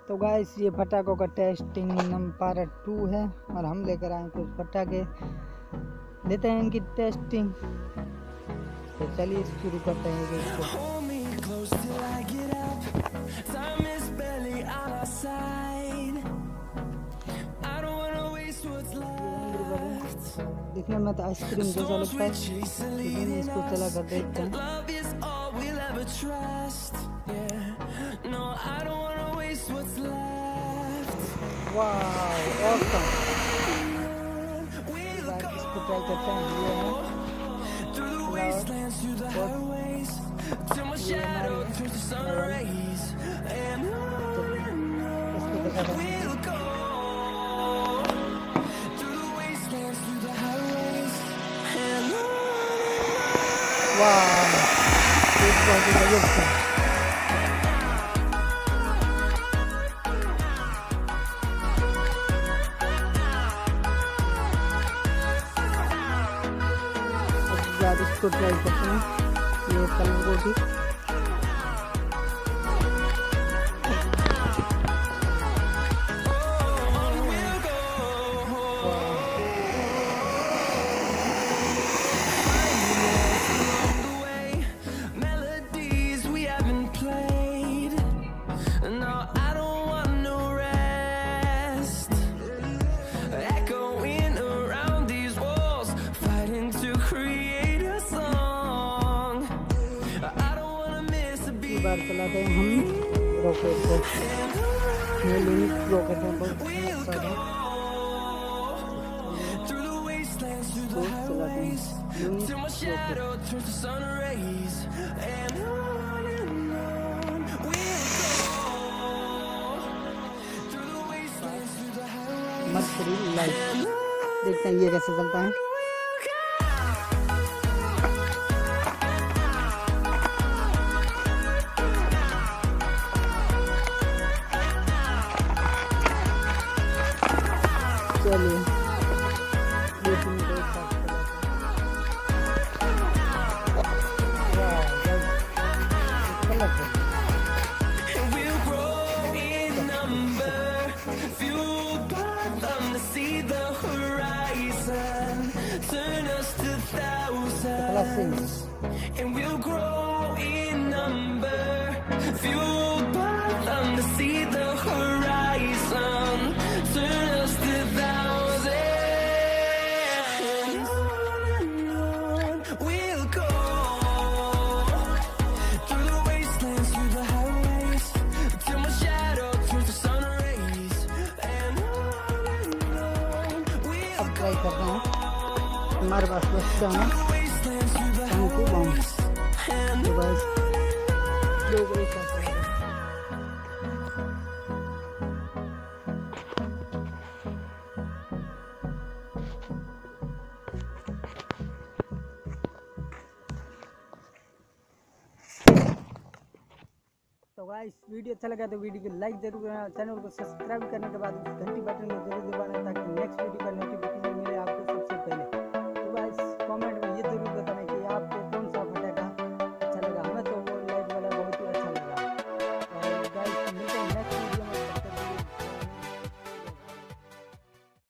तो गाइस ये पटाखों का टेस्टिंग पार्ट 2 है और हम लेकर आए कुछ पटाखे, लेते हैं इनकी टेस्टिंग। तो चलिए शुरू करते हैं इसको। दिखने में तो आइसक्रीम जैसा लगता है, लेकिन इसको चला कर देखते हैं। वाह ऑसम, इसको ट्राई करते हैं। ये है इसको दिखाते हैं। वाह ये बहुत ही गजब था। अब इसको ट्राई करते हैं, ये कलर को भी। बार चलाते हैं हम रॉकेट को, ये लिमिट रॉकेट है, बहुत अच्छा है। तो चलाते हैं लिमिट मस्त लाइट। देखते हैं ये कैसे चलता है। चलिए and we'll grow in number, fueled by them to see the horizon, turn us to thousands, and on we'll go, through the wastelands, through the highways, till my shadow turns to sun rays, and on we'll go. हमारे पास बच्चा है हमको बम, तो बस दो बजे तो guys video अच्छा लगा तो वीडियो को लाइक जरूर करना, चैनल को सब्सक्राइब करने के बाद घंटी बटन को जरूर दबाना ताकि नेक्स्ट वीडियो का नोटिफिकेशन